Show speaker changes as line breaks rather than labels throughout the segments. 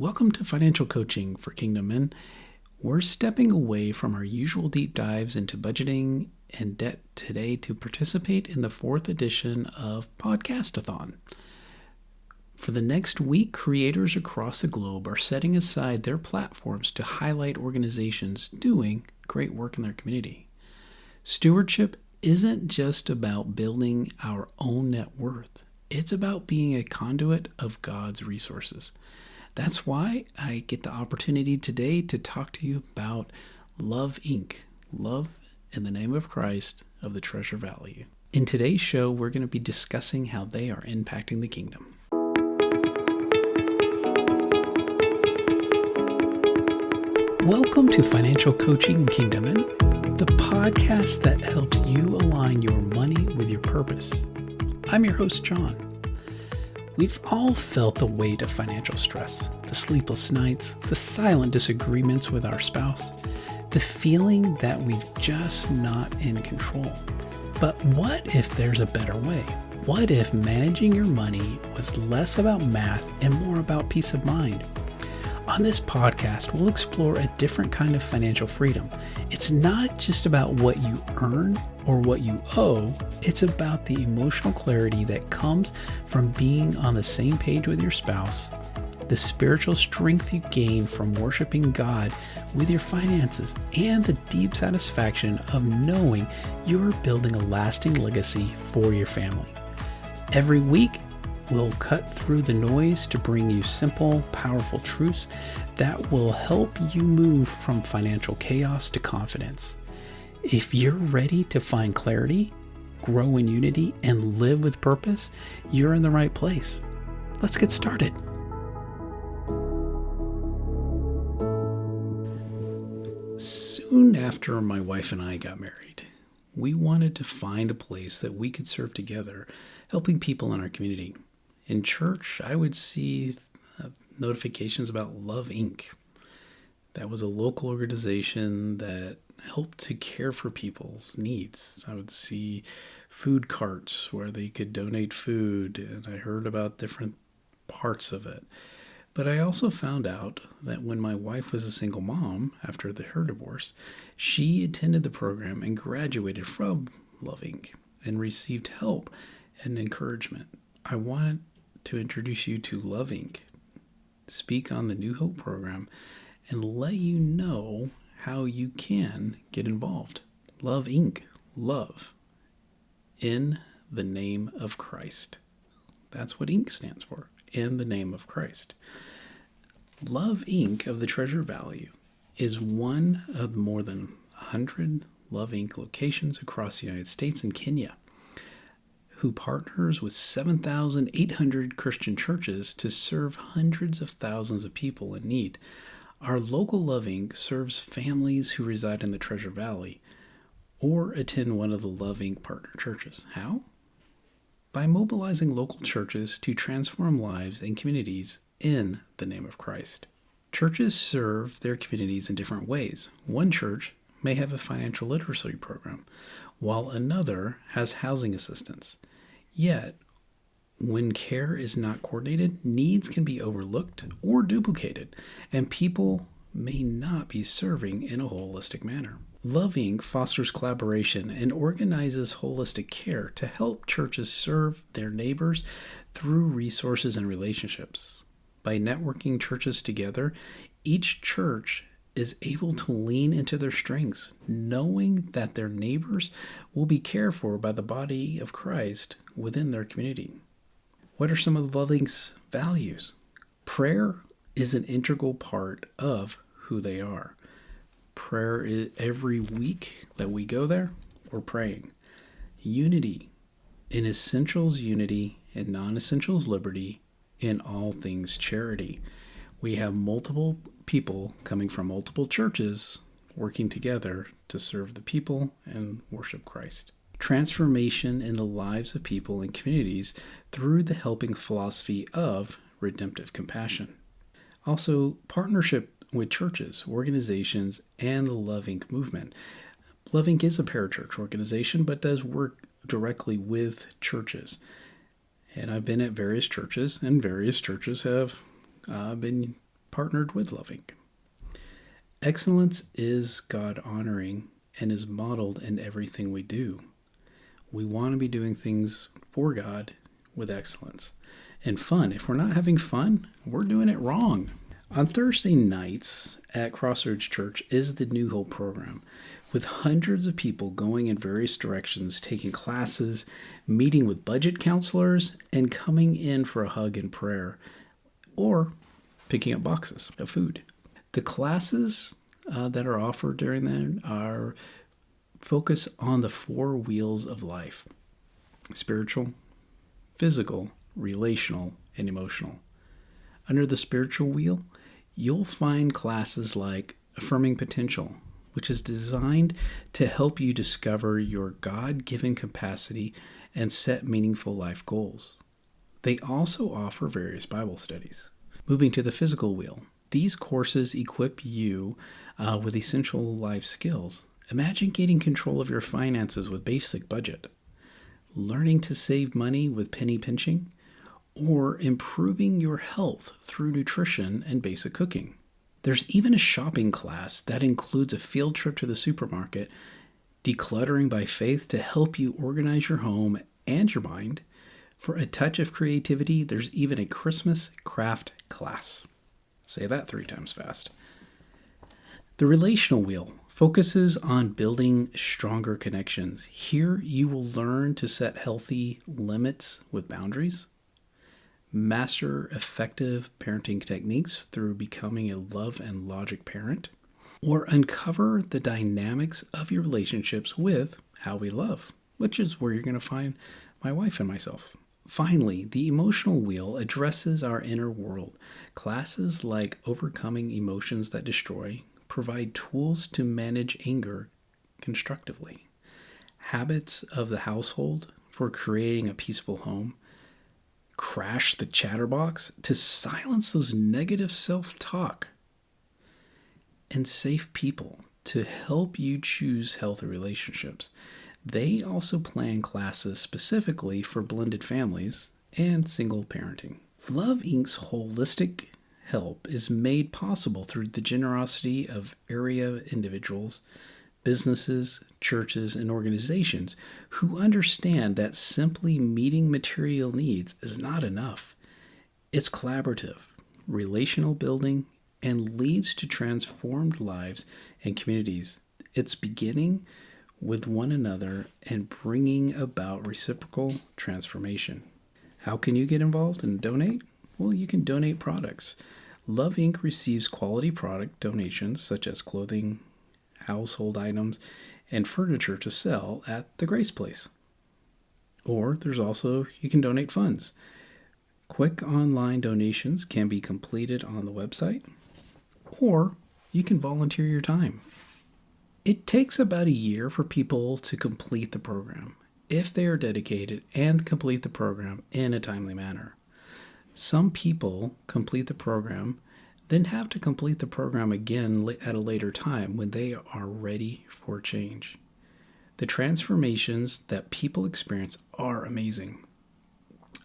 Welcome to Financial Coaching for Kingdom Men. We're stepping away from our usual deep dives into budgeting and debt today to participate in the 4th edition of Podcastathon. For the next week, creators across the globe are setting aside their platforms to highlight organizations doing great work in their community. Stewardship isn't just about building our own net worth. It's about being a conduit of God's resources. That's why I get the opportunity today to talk to you about Love Inc. Love in the name of Christ of the Treasure Valley. In today's show, we're going to be discussing how they are impacting the kingdom. Welcome to Financial Coaching Kingdom Men, the podcast that helps you align your money with your purpose. I'm your host, John. We've all felt the weight of financial stress, the sleepless nights, the silent disagreements with our spouse, the feeling that we're just not in control. But what if there's a better way? What if managing your money was less about math and more about peace of mind? On this podcast, we'll explore a different kind of financial freedom. It's not just about what you earn or what you owe. It's about the emotional clarity that comes from being on the same page with your spouse, the spiritual strength you gain from worshiping God with your finances, and the deep satisfaction of knowing you're building a lasting legacy for your family. Every week, we'll cut through the noise to bring you simple, powerful truths that will help you move from financial chaos to confidence. If you're ready to find clarity, grow in unity, and live with purpose, you're in the right place. Let's get started. Soon after my wife and I got married, we wanted to find a place that we could serve together, helping people in our community. In church, I would see notifications about Love Inc. That was a local organization that helped to care for people's needs. I would see food carts where they could donate food, and I heard about different parts of it. But I also found out that when my wife was a single mom after her divorce, she attended the program and graduated from Love Inc. and received help and encouragement. I wanted to introduce you to Love Inc., speak on the New Hope program, and let you know how you can get involved. Love Inc. Love in the name of Christ. That's what Inc. stands for, in the name of Christ. Love Inc. of the Treasure Valley is one of more than 100 Love Inc. locations across the United States and Kenya, who partners with 7,800 Christian churches to serve hundreds of thousands of people in need. Our local Love Inc. serves families who reside in the Treasure Valley or attend one of the Love Inc. partner churches. How? By mobilizing local churches to transform lives and communities in the name of Christ. Churches serve their communities in different ways. One church may have a financial literacy program, while another has housing assistance. Yet, when care is not coordinated, needs can be overlooked or duplicated, and people may not be serving in a holistic manner. Love Inc. fosters collaboration and organizes holistic care to help churches serve their neighbors through resources and relationships. By networking churches together, each church is able to lean into their strengths, knowing that their neighbors will be cared for by the body of Christ within their community. What are some of Love Inc.'s values? Prayer is an integral part of who they are. Prayer is every week that we go there, we're praying. Unity. In essentials, unity. In non-essentials, liberty. In all things, charity. We have multiple people coming from multiple churches working together to serve the people and worship Christ. Transformation in the lives of people and communities through the helping philosophy of redemptive compassion. Also, partnership with churches, organizations, and the Love Inc. movement. Love Inc. is a parachurch organization, but does work directly with churches. And I've been at various churches, and various churches have been partnered with Love Inc. Excellence is God-honoring and is modeled in everything we do. We want to be doing things for God with excellence and fun. If we're not having fun, we're doing it wrong. On Thursday nights at Crossroads Church is the New Hope program, with hundreds of people going in various directions, taking classes, meeting with budget counselors, and coming in for a hug and prayer, or picking up boxes of food. The classes that are offered during then are focus on the 4 wheels of life: spiritual, physical, relational, and emotional. Under the spiritual wheel, you'll find classes like Affirming Potential, which is designed to help you discover your God-given capacity and set meaningful life goals. They also offer various Bible studies. Moving to the physical wheel, these courses equip you with essential life skills. Imagine gaining control of your finances with basic budget, learning to save money with penny pinching, or improving your health through nutrition and basic cooking. There's even a shopping class that includes a field trip to the supermarket, decluttering by faith to help you organize your home and your mind. For a touch of creativity, there's even a Christmas craft class. Say that 3 times fast. The relational wheel focuses on building stronger connections. Here you will learn to set healthy limits with boundaries, master effective parenting techniques through becoming a love and logic parent, or uncover the dynamics of your relationships with how we love, which is where you're going to find my wife and myself. Finally, the emotional wheel addresses our inner world. Classes like Overcoming Emotions That Destroy provide tools to manage anger constructively. Habits of the household for creating a peaceful home. Crash the chatterbox to silence those negative self-talk. And Safe People to help you choose healthy relationships. They also plan classes specifically for blended families and single parenting. Love Inc.'s holistic help is made possible through the generosity of area individuals, businesses, churches, and organizations who understand that simply meeting material needs is not enough. It's collaborative, relational building, and leads to transformed lives and communities. It's beginning with one another and bringing about reciprocal transformation. How can you get involved and donate? Well, you can donate products. Love Inc. receives quality product donations such as clothing, household items, and furniture to sell at the Grace Place. Or there's also, you can donate funds. Quick online donations can be completed on the website, or you can volunteer your time. It takes about a year for people to complete the program if they are dedicated and complete the program in a timely manner. Some people complete the program, then have to complete the program again at a later time when they are ready for change. The transformations that people experience are amazing.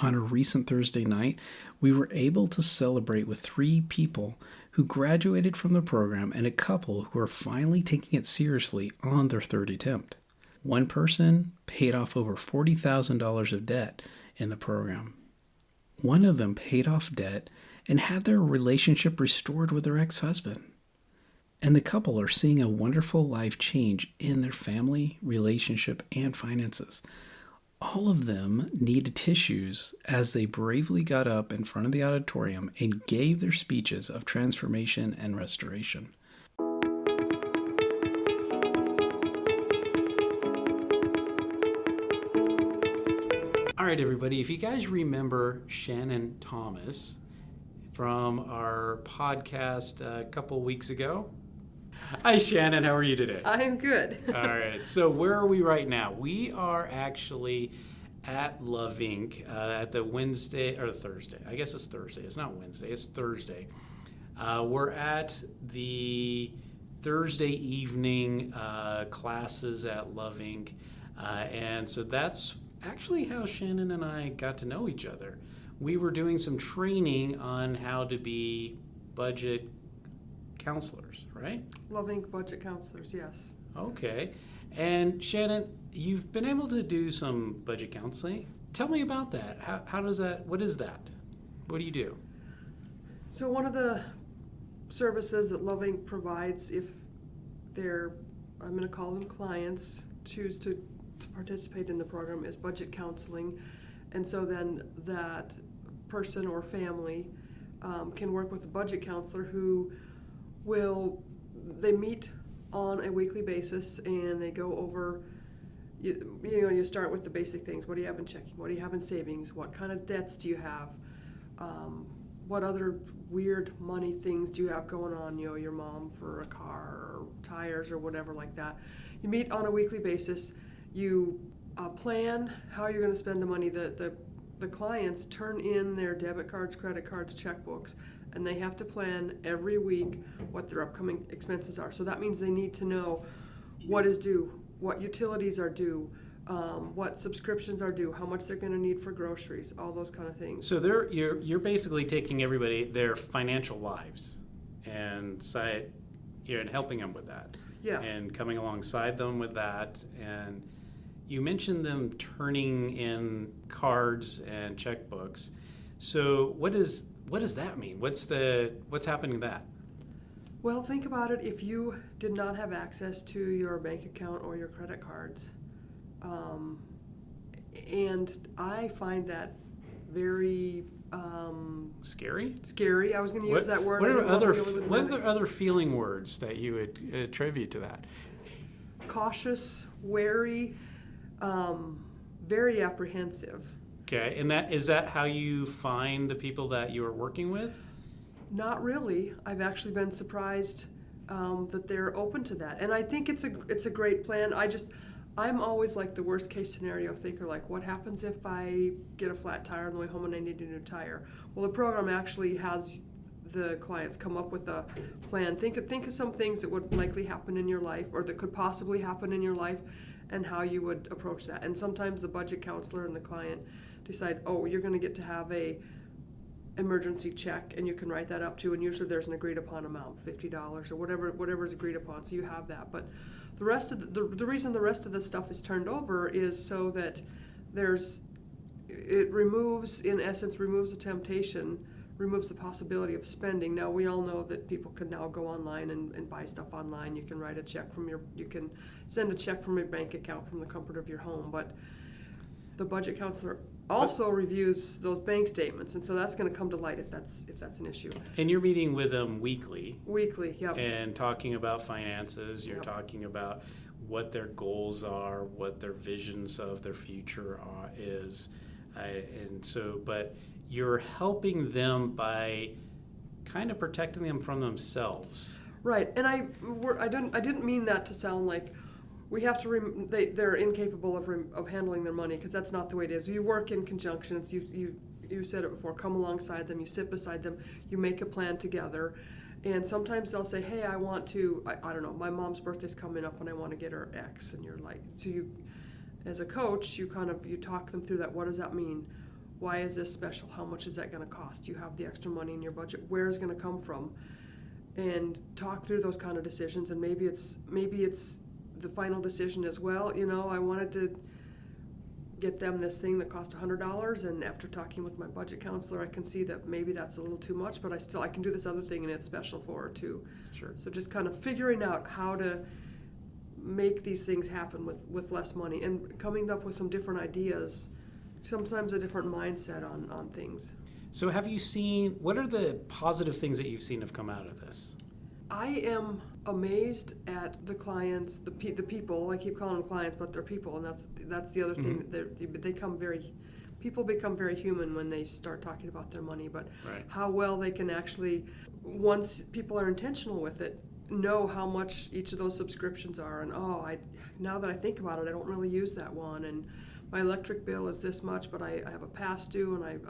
On a recent Thursday night, we were able to celebrate with 3 people who graduated from the program and a couple who are finally taking it seriously on their 3rd attempt. One person paid off over $40,000 of debt in the program. One of them paid off debt and had their relationship restored with their ex-husband. And the couple are seeing a wonderful life change in their family, relationship, and finances. All of them needed tissues as they bravely got up in front of the auditorium and gave their speeches of transformation and restoration. All right, everybody, if you guys remember Shannon Thomas from our podcast a couple weeks ago. Hi, Shannon. How are you today?
I'm good.
All right. So where are we right now? We are actually at Love Inc. At the Wednesday or Thursday. I guess it's Thursday. It's not Wednesday. It's Thursday. We're at the Thursday evening classes at Love Inc. And so that's actually how Shannon and I got to know each other. We were doing some training on how to be budget counselors, right?
Love Inc. budget counselors, yes.
Okay. And Shannon, you've been able to do some budget counseling. Tell me about that. How does that, what is that? What do you do?
So one of the services that Love Inc. provides, if they're, I'm going to call them clients, choose to participate in the program, is budget counseling. And so then that person or family can work with a budget counselor who they meet on a weekly basis and they go over, you start with the basic things. What do you have in checking? What do you have in savings? What kind of debts do you have? What other weird money things do you have going on? Your mom for a car or tires or whatever like that. You meet on a weekly basis. You plan how you're going to spend the money. The clients turn in their debit cards, credit cards, checkbooks, and they have to plan every week what their upcoming expenses are. So that means they need to know what is due, what utilities are due, what subscriptions are due, how much they're going to need for groceries, all those kind of things.
So you're basically taking everybody their financial lives and helping them with that.
Yeah.
And coming alongside them with that. And you mentioned them turning in cards and checkbooks. So what does that mean? What's happening to that?
Well, think about it. If you did not have access to your bank account or your credit cards, and I find that very
scary.
Scary. I was going to use that word.
What are other feeling words that you would attribute to that?
Cautious, wary, very apprehensive.
Okay, and is that how you find the people that you are working with?
Not really. I've actually been surprised that they're open to that, and I think it's a great plan. I'm always like the worst case scenario thinker. Like, what happens if I get a flat tire on the way home and I need a new tire? Well, the program actually has the clients come up with a plan. Think of some things that would likely happen in your life, or that could possibly happen in your life, and how you would approach that. And sometimes the budget counselor and the client decide, oh, you're going to get to have a emergency check, and you can write that up too. And usually there's an agreed upon amount, $50 or whatever is agreed upon. So you have that. But the rest of the reason the rest of the stuff is turned over is so that it removes the temptation, removes the possibility of spending. Now, we all know that people can now go online and buy stuff online. You can write a check you can send a check from your bank account from the comfort of your home. But the budget counselor also reviews those bank statements, and so that's going to come to light if that's an issue.
And you're meeting with them weekly.
Weekly, yep.
And talking about finances. You're
Yep.
talking about what their goals are, what their visions of their future is, but you're helping them by kind of protecting them from themselves.
Right, and I didn't mean that to sound like we have to. They're incapable of handling their money, because that's not the way it is. You work in conjunction. It's you said it before. Come alongside them. You sit beside them. You make a plan together. And sometimes they'll say, "Hey, I want to. I don't know. My mom's birthday's coming up, and I want to get her X." And you're like, so you, as a coach, you talk them through that. What does that mean? Why is this special? How much is that going to cost? You have the extra money in your budget. Where is it going to come from? And talk through those kind of decisions. And maybe it's the final decision as well. I wanted to get them this thing that cost $100, and after talking with my budget counselor, I can see that maybe that's a little too much, but I can do this other thing, and it's special for her too.
Sure.
So just kind of figuring out how to make these things happen with less money, and coming up with some different ideas, sometimes a different mindset on things.
So have you seen, what are the positive things that you've seen have come out of this?
I am amazed at the clients, the people. I keep calling them clients, but they're people, and that's the other thing. People become very human when they start talking about their money. But
right.
How well they can actually, once people are intentional with it, know how much each of those subscriptions are. And now that I think about it, I don't really use that one. And my electric bill is this much, but I have a past due, and I've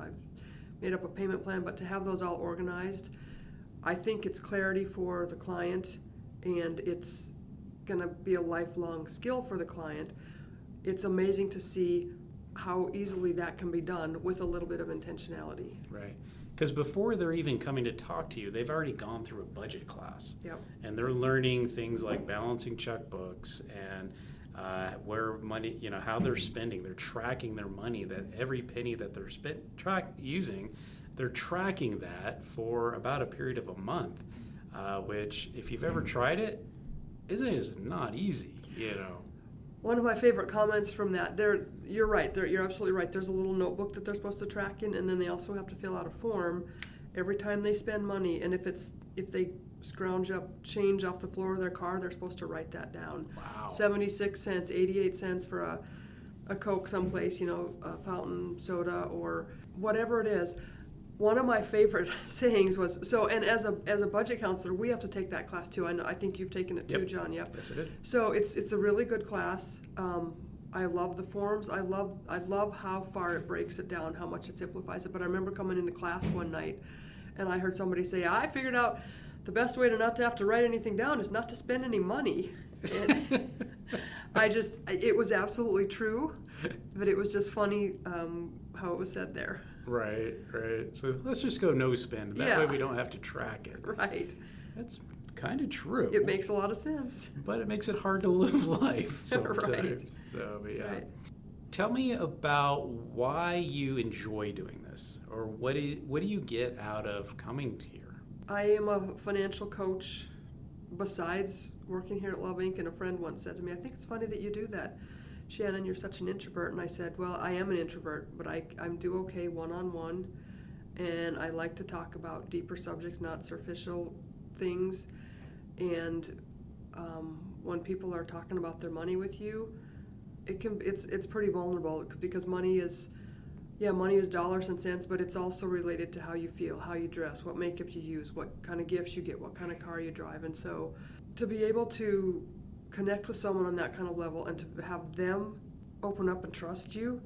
made up a payment plan. But to have those all organized, I think it's clarity for the client, and it's going to be a lifelong skill for the client. It's amazing to see how easily that can be done with a little bit of intentionality.
Right. Because before they're even coming to talk to you, they've already gone through a budget class.
Yep.
And they're learning things like balancing checkbooks and where money, how they're spending. They're tracking their money, that every penny that they're using, they're tracking that for about a period of a month, which, if you've ever tried it, is not easy,
One of my favorite comments from that, you're right, you're absolutely right. There's a little notebook that they're supposed to track in, and then they also have to fill out a form every time they spend money. And if they scrounge up change off the floor of their car, they're supposed to write that down.
Wow.
76 cents, 88 cents for a Coke someplace, a fountain soda or whatever it is. One of my favorite sayings was, and as a budget counselor, we have to take that class too. I think you've taken it too,
Yep.
John. Yep.
Yes, I did.
So it's a really good class. I love the forms. I love how far it breaks it down, how much it simplifies it. But I remember coming into class one night, and I heard somebody say, "I figured out the best way to not to have to write anything down is not to spend any money." And it was absolutely true, but it was just funny how it was said there.
Right. So let's just go no spend. That way we don't have to track it.
Right.
That's kind of true.
It makes a lot of sense.
But it makes it hard to live life sometimes.
Right.
So, but yeah.
Right.
Tell me about why you enjoy doing this, or what do you get out of coming here?
I am a financial coach besides working here at Love Inc. And a friend once said to me, "I think it's funny that you do that. Shannon, you're such an introvert." And I said, "Well, I am an introvert, but I'm do okay one-on-one, and I like to talk about deeper subjects, not superficial things. And when people are talking about their money with you, it's pretty vulnerable because money is dollars and cents, but it's also related to how you feel, how you dress, what makeup you use, what kind of gifts you get, what kind of car you drive. And so to be able to connect with someone on that kind of level and to have them open up and trust you,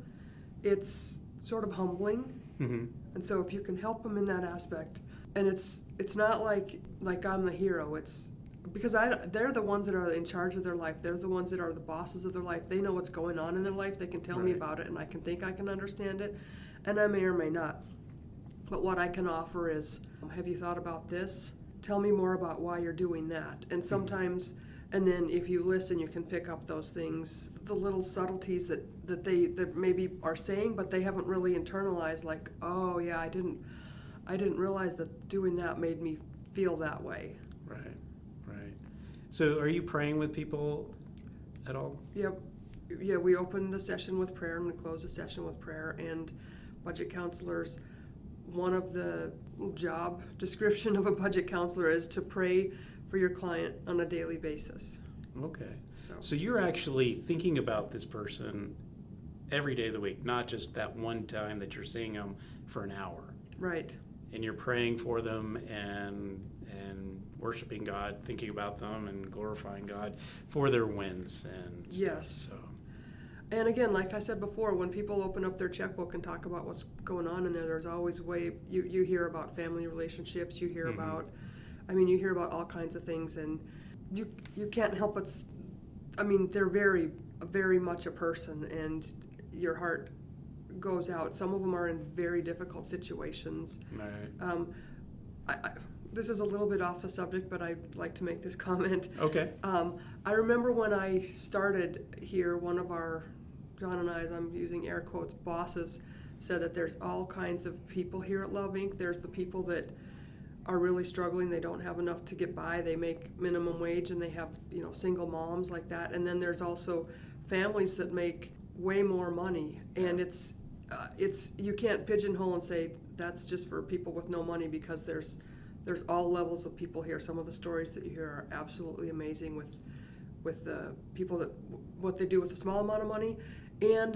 it's sort of humbling.
Mm-hmm.
And so if you can help them in that aspect, and it's not like I'm the hero, it's because they're the ones that are in charge of their life. They're the ones that are the bosses of their life. They know what's going on in their life. They can tell me about it, and I can think I can understand it, and I may or may not. But what I can offer is, have you thought about this? Tell me more about why you're doing that. And sometimes, and then if you listen, you can pick up those things, the little subtleties that they maybe are saying, but they haven't really internalized. Like, oh yeah, I didn't realize that doing that made me feel that way.
Right. So are you praying with people at all?
Yep. Yeah, we open the session with prayer and we close the session with prayer. And budget counselors, one of the job description of a budget counselor is to pray for your client on a daily basis.
Okay. So you're actually thinking about this person every day of the week, not just that one time that you're seeing them for an hour.
Right.
And you're praying for them and worshiping God, thinking about them and glorifying God for their wins. And
yes.
So.
And again, like I said before, when people open up their checkbook and talk about what's going on in there, there's always you hear about family relationships, you hear about, you hear about all kinds of things, and you can't help but, they're very, very much a person, and your heart goes out. Some of them are in very difficult situations.
Right.
This is a little bit off the subject, but I'd like to make this comment.
Okay.
I remember when I started here, one of our, John and I's, I'm using air quotes, bosses, said that there's all kinds of people here at Love Inc. There's the people that are really struggling. They don't have enough to get by. They make minimum wage, and they have, single moms like that. And then there's also families that make way more money. And it's you can't pigeonhole and say that's just for people with no money, because there's all levels of people here. Some of the stories that you hear are absolutely amazing with the people that what they do with a small amount of money, and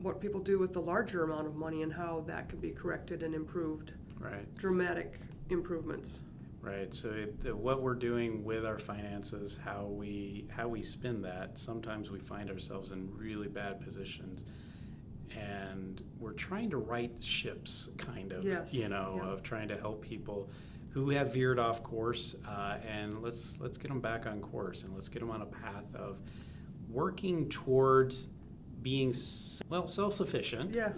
what people do with the larger amount of money, and how that can be corrected and improved.
Right.
Dramatic improvements.
Right. So what we're doing with our finances, how we spend that, sometimes we find ourselves in really bad positions, and we're trying to right ships, kind of.
Yes.
Of trying to help people who have veered off course, and let's get them back on course, and let's get them on a path of working towards being self-sufficient.
Yeah.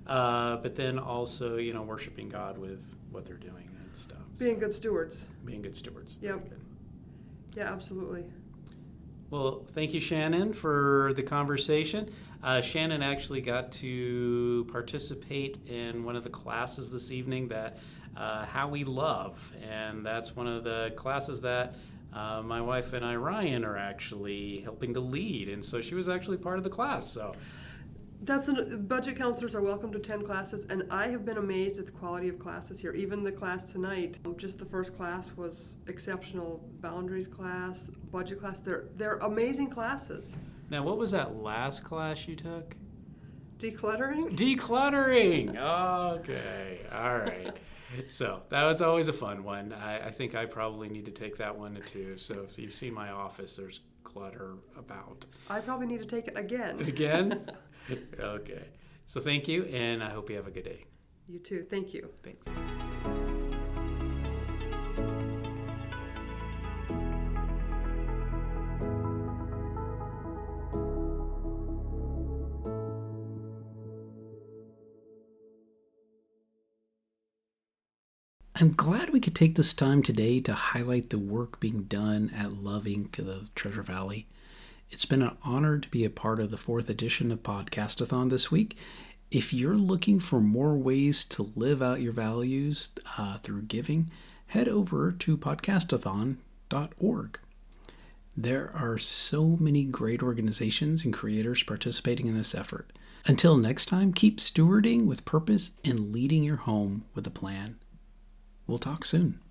But then also, worshiping God with what they're doing and stuff.
Being good stewards.
Being good stewards.
Yep.
Very good.
Yeah, absolutely.
Well, thank you, Shannon, for the conversation. Shannon actually got to participate in one of the classes this evening that How We Love, and that's one of the classes that my wife and I, Ryan, are actually helping to lead, and so she was actually part of the class. So
Budget counselors are welcome to attend classes, and I have been amazed at the quality of classes here. Even the class tonight, just the first class was exceptional. Boundaries class, budget class, they're amazing classes.
now, what was that last class you took?
Decluttering?
Decluttering. Okay. All right. So that was always a fun one. I think I probably need to take that one too. So if you've seen my office, there's clutter about.
I probably need to take it again.
Again? Okay. So thank you, and I hope you have a good day.
You too. Thank you.
Thanks. I'm glad we could take this time today to highlight the work being done at Love Inc. of the Treasure Valley. It's been an honor to be a part of the 4th edition of Podcastathon this week. If you're looking for more ways to live out your values through giving, head over to podcastathon.org. There are so many great organizations and creators participating in this effort. Until next time, keep stewarding with purpose and leading your home with a plan. We'll talk soon.